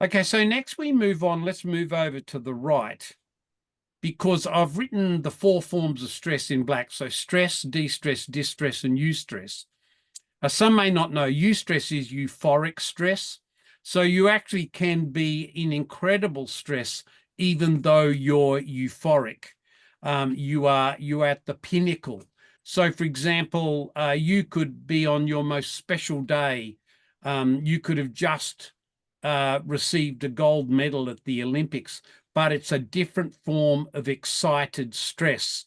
Okay, so next we move on. Let's move over to the right because I've written the four forms of stress in black. So stress, de-stress, distress, and eustress. Some may not know eustress is euphoric stress. So you actually can be in incredible stress even though you're euphoric. You're at the pinnacle. So, for example, you could be on your most special day. You could have just received a gold medal at the Olympics, but it's a different form of excited stress.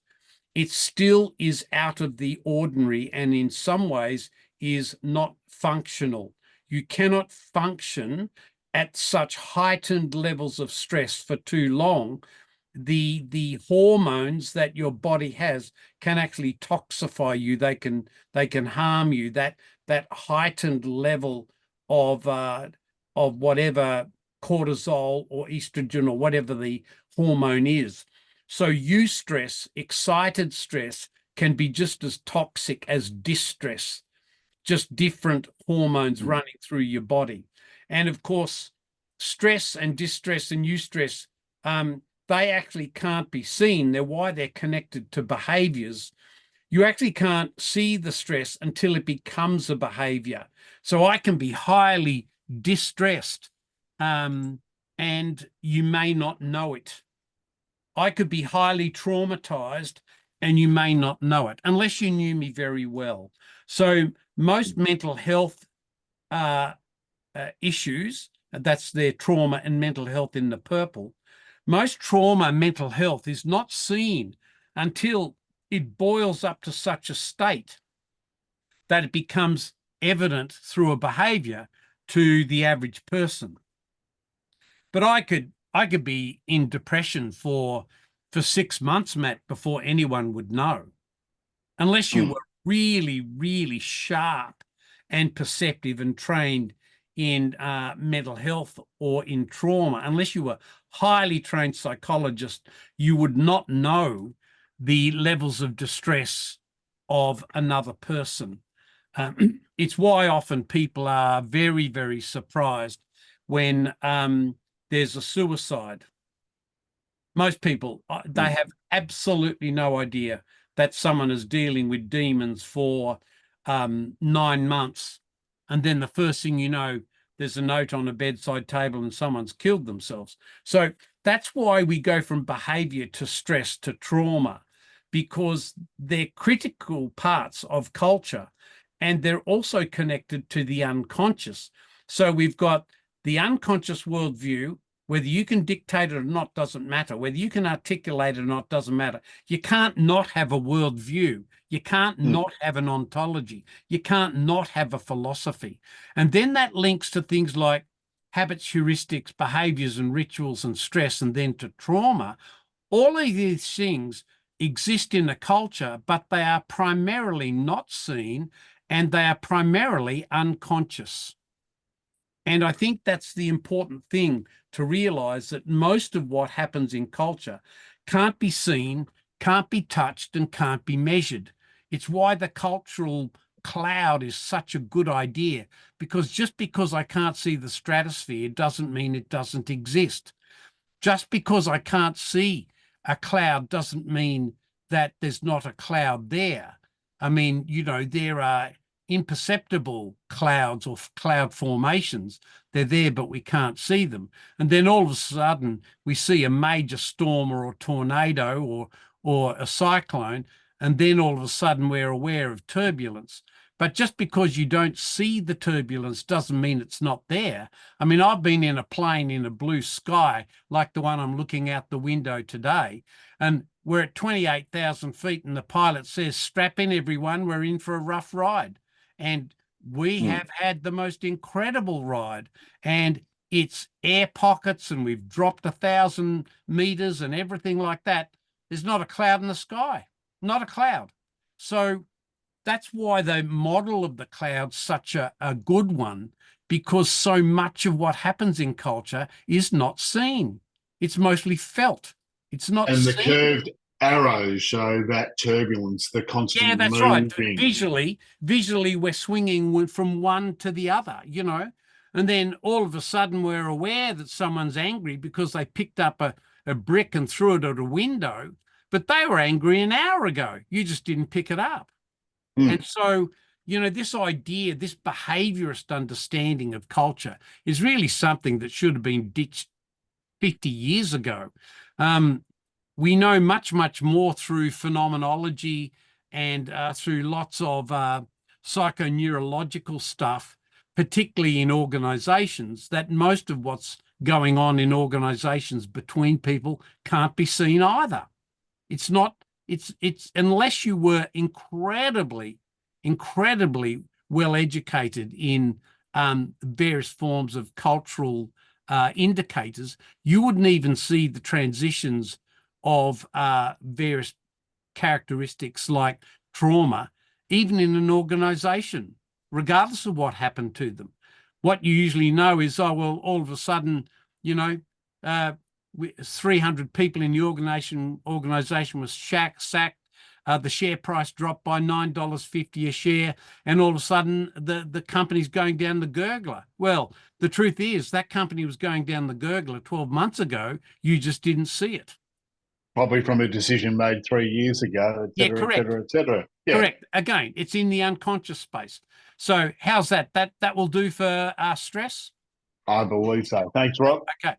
It still is out of the ordinary and in some ways is not functional. You cannot function at such heightened levels of stress for too long. The hormones that your body has can actually toxify you. They can harm you. That heightened level of whatever cortisol or estrogen or whatever the hormone is. So eustress, excited stress, can be just as toxic as distress, just different hormones running through your body. And of course, stress and distress and eustress, they actually can't be seen. They're why they're connected to behaviors. You actually can't see the stress until it becomes a behavior. So I can be highly distressed, and you may not know it. I could be highly traumatized and you may not know it unless you knew me very well. So most mental health issues, that's their trauma and mental health in the purple. Most trauma mental health is not seen until it boils up to such a state that it becomes evident through a behavior to the average person. But I could be in depression for 6 months, Matt, before anyone would know, unless you were really, really sharp and perceptive and trained in mental health or in trauma. Unless you were highly trained psychologist, you would not know the levels of distress of another person. It's why often people are very, very surprised when there's a suicide. Most people, they have absolutely no idea that someone is dealing with demons for 9 months. And then the first thing you know, there's a note on a bedside table and someone's killed themselves. So that's why we go from behavior to stress to trauma, because they're critical parts of culture and they're also connected to the unconscious. So we've got the unconscious worldview. Whether you can dictate it or not doesn't matter. Whether you can articulate it or not doesn't matter. You can't not have a worldview. You can't not have an ontology. You can't not have a philosophy. And then that links to things like habits, heuristics, behaviors and rituals and stress, and then to trauma. All of these things exist in a culture, but they are primarily not seen and they are primarily unconscious. And I think that's the important thing to realize, that most of what happens in culture can't be seen, can't be touched, and can't be measured. It's why the cultural cloud is such a good idea, because just because I can't see the stratosphere doesn't mean it doesn't exist. Just because I can't see a cloud doesn't mean that there's not a cloud there. I mean, there are imperceptible clouds or cloud formations. They're there, but we can't see them. And then all of a sudden we see a major storm or a tornado or a cyclone, and then all of a sudden we're aware of turbulence. But just because you don't see the turbulence doesn't mean it's not there. I mean, I've been in a plane in a blue sky like the one I'm looking out the window today, and we're at 28,000 feet and the pilot says, "Strap in, everyone, we're in for a rough ride." And we have had the most incredible ride, and it's air pockets and we've dropped 1,000 meters and everything like that. There's not a cloud in the sky, not a cloud. So that's why the model of the cloud's such a good one, because so much of what happens in culture is not seen. It's mostly felt. It's not And the seen. curved arrows show that turbulence, the Yeah, constant that's right. moving. Visually, we're swinging from one to the other, And then all of a sudden we're aware that someone's angry because they picked up a brick and threw it at a window, but they were angry an hour ago. You just didn't pick it up. And so, you know, this idea, this behaviorist understanding of culture is really something that should have been ditched 50 years ago. We know much, much more through phenomenology and through lots of psychoneurological stuff, particularly in organizations, that most of what's going on in organizations between people can't be seen either. It's not, it's unless you were incredibly well educated in various forms of cultural indicators, you wouldn't even see the transitions of various characteristics like trauma, even in an organization, regardless of what happened to them. What you usually know is, oh, well, all of a sudden, you know, 300 people in the organization was sacked. The share price dropped by $9.50 a share, and all of a sudden the company's going down the gurgler. Well, the truth is that company was going down the gurgler 12 months ago. You just didn't see it. Probably from a decision made 3 years ago, et cetera, correct. et cetera, et cetera. Yeah. Correct. Again, it's in the unconscious space. So how's that? That will do for stress? I believe so. Thanks, Rob. Okay.